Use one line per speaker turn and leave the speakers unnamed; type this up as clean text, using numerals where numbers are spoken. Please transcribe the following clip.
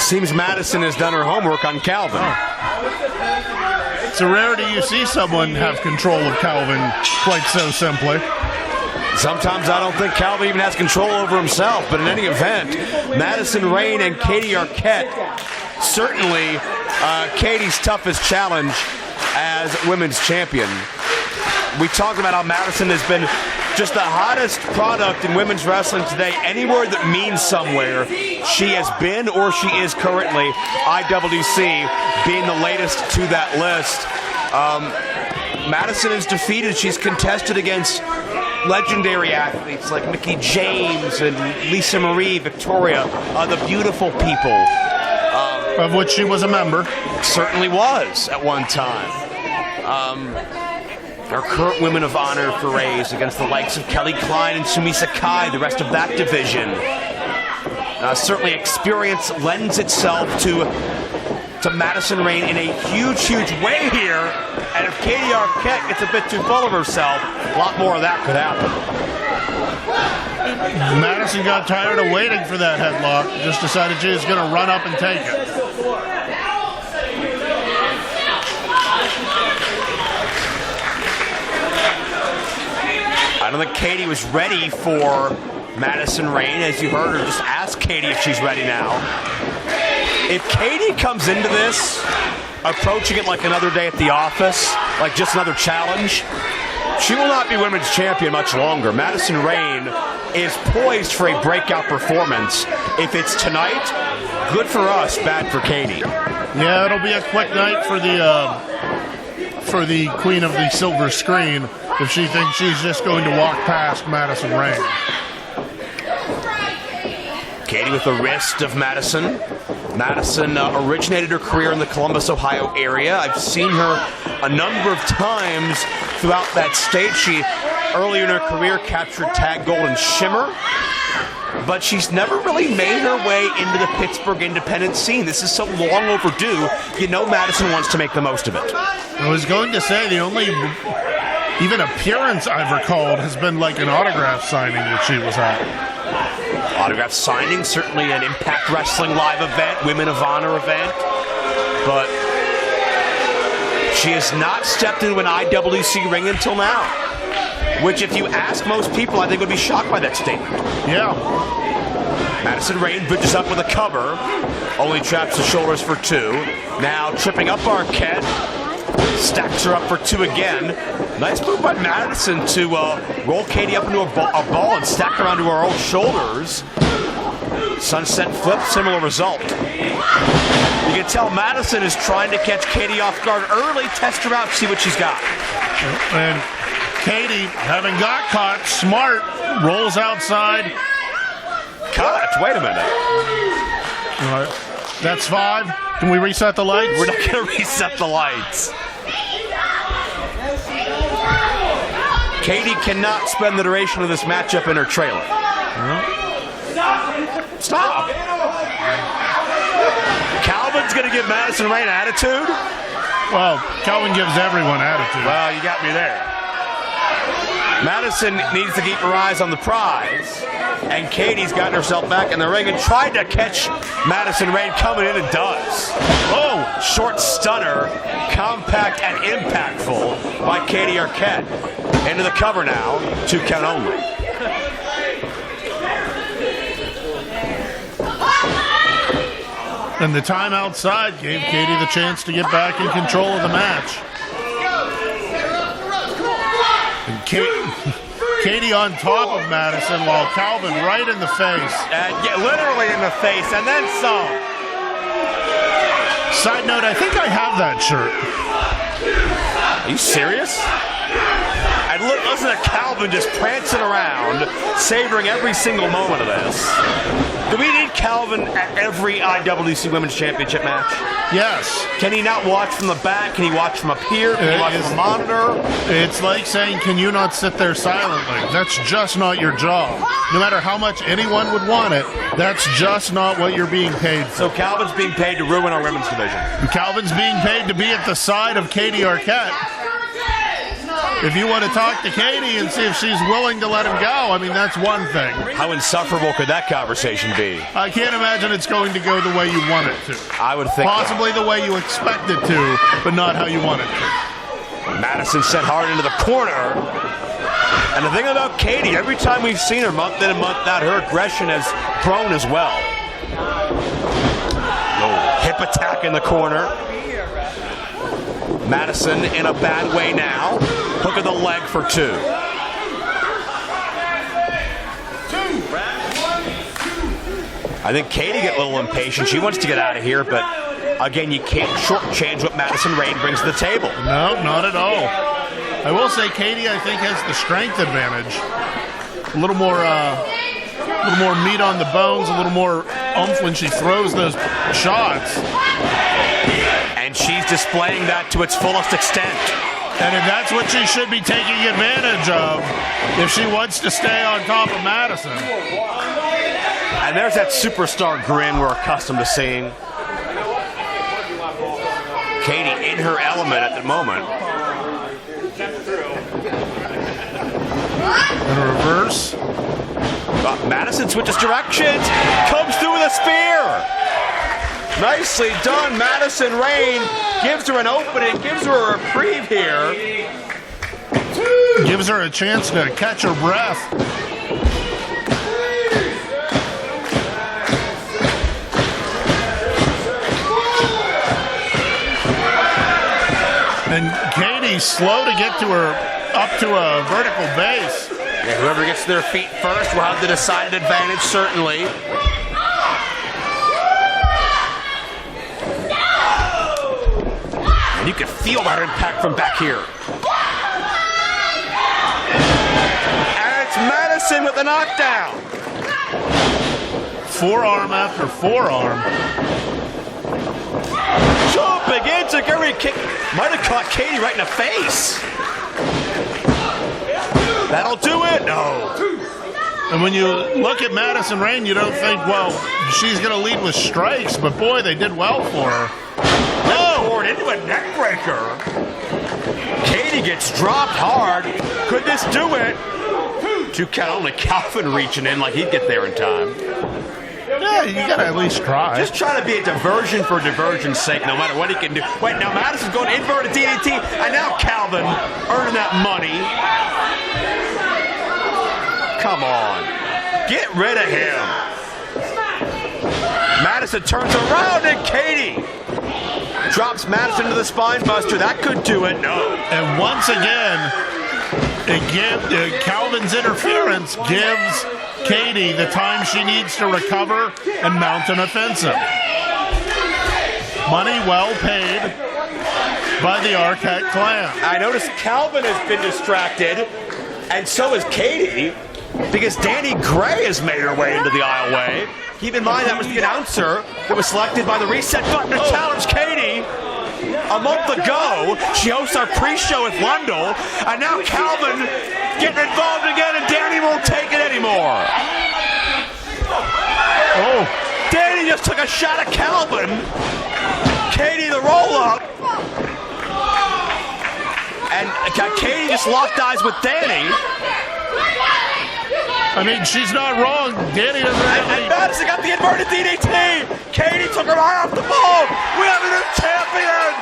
Seems Madison has done her homework on Calvin.
It's a rarity you see someone have control of Calvin quite so simply.
Sometimes I don't think Calvin even has control over himself, but in any event, Madison Rayne and Katie Arquette, certainly Katie's toughest challenge as women's champion. We talked about how Madison has been just the hottest product in women's wrestling today. Anywhere that means somewhere, she has been or she is currently. IWC being the latest to that list. Madison is defeated. She's contested against legendary athletes like Mickie James and Lisa Marie, Victoria, the beautiful people.
Of which she was a member.
Certainly was at one time. Our current Women of Honor forays against the likes of Kelly Klein and Sumi Sakai, the rest of that division. Certainly experience lends itself to Madison Rayne in a huge, huge way here. And if Katie Arquette gets a bit too full of herself, a lot more of that could happen.
Madison got tired of waiting for that headlock. Just decided she was going to run up and take it.
I don't think Katie was ready for Madison Rayne. As you heard her, just ask Katie if she's ready now. If Katie comes into this approaching it like another day at the office, like just another challenge, she will not be women's champion much longer. Madison Rayne is poised for a breakout performance. If it's tonight, good for us, bad for Katie.
Yeah, it'll be a quick night for the queen of the silver screen if she thinks she's just going to walk past Madison Rayne.
Katie with the wrist of Madison. Madison originated her career in the Columbus, Ohio area. I've seen her a number of times throughout that state. She, earlier in her career, captured Tag Gold and Shimmer, but she's never really made her way into the Pittsburgh independent scene. This is so long overdue. You know Madison wants to make the most of it.
I was going to say the only even appearance I've recalled has been like an autograph signing that she was at.
Autograph signing, certainly an Impact Wrestling live event, Women of Honor event, but she has not stepped into an IWC ring until now, which if you ask most people, I think would be shocked by that statement.
Yeah.
Madison Rayne bridges up with a cover, only traps the shoulders for two. Now tripping up Arquette, stacks her up for two again. Nice move by Madison to roll Katie up into a ball and stack her onto her own shoulders. Sunset flip, similar result. You can tell Madison is trying to catch Katie off guard early, test her out, see what she's got.
And Katie, having got caught, smart, rolls outside.
Cut, wait a minute.
All right. That's 5. Can we reset the lights?
We're not going to reset the lights. Katie cannot spend the duration of this matchup in her trailer. Stop. Calvin's going to give Madison Rayne attitude?
Well, Calvin gives everyone attitude.
Well, you got me there. Madison needs to keep her eyes on the prize, and Katie's gotten herself back in the ring and tried to catch Madison Rayne coming in and does. Oh, short stunner, compact and impactful by Katie Arquette. Into the cover now, 2 count only.
And the time outside gave Katie the chance to get back in control of the match. And Katie on top of Madison while Calvin right in the face.
Yeah, literally in the face, and then some.
Side note, I think I have that shirt.
Are you serious? And listen to Calvin just prancing around, savoring every single moment of this. Do we need Calvin at every IWC Women's Championship match?
Yes.
Can he not watch from the back? Can he watch from up here? Can he watch from a monitor?
It's like saying, can you not sit there silently? That's just not your job. No matter how much anyone would want it, that's just not what you're being paid for.
So Calvin's being paid to ruin our women's division.
And Calvin's being paid to be at the side of Katie Arquette. If you want to talk to Katie and see if she's willing to let him go, I mean, that's one thing.
How insufferable could that conversation be?
I can't imagine it's going to go the way you want it to.
I would think
possibly the way you expect it to, but not how you want it to.
Madison sent hard into the corner. And the thing about Katie, every time we've seen her month in and month out, her aggression has grown as well. Hip attack in the corner. Madison in a bad way now. Hook of the leg for 2. I think Katie get a little impatient. She wants to get out of here, but again, you can't shortchange what Madison Rayne brings to the table.
No, not at all. I will say Katie, I think, has the strength advantage. A little more meat on the bones, a little more oomph when she throws those shots.
And she's displaying that to its fullest extent.
And if that's what she should be taking advantage of, if she wants to stay on top of Madison.
And there's that superstar grin we're accustomed to seeing. Katie in her element at the moment.
In reverse.
Madison switches directions. Comes through with a spear. Nicely done. Madison Rayne gives her an opening, gives her a reprieve here.
Gives her a chance to catch her breath. And Katie's slow to get to her up to a vertical base.
Yeah, whoever gets to their feet first will have the decided advantage, certainly. And you can feel that impact from back here. And it's Madison with the knockdown.
Forearm after forearm.
Jumping into Gary kick. Might have caught Katie right in the face. That'll do it. No.
And when you look at Madison Rayne, you don't think, well, she's going to lead with strikes, but boy, they did well for her.
Oh, forward into a neck breaker. Katie gets dropped hard. Could this do it? 2 count, only Calvin reaching in like he'd get there in time.
Yeah, you got to at least try.
Just trying to be a diversion for diversion's sake, no matter what he can do. Wait, now Madison's going to inverted DDT, and now Calvin earning that money. Come on. Get rid of him. Madison turns around, and Katie drops Madison to the spine buster. That could do it. No.
And once again, Calvin's interference gives Katie the time she needs to recover and mount an offensive. Money well paid by the Arquette clan.
I noticed Calvin has been distracted, and so is Katie, because Danny Gray has made her way into the aisleway. Keep in mind that was the announcer that was selected by the reset button to challenge Katie. A month ago, she hosts our pre-show with Lundell, and now Calvin getting involved again, and Danny won't take it anymore.
Oh,
Danny just took a shot at Calvin. Katie the roll-up. And Katie just locked eyes with Danny.
I mean, she's not wrong. Danny doesn't have any...
And Madison got the inverted DDT. Katie took her eye off the ball. We have a new champion.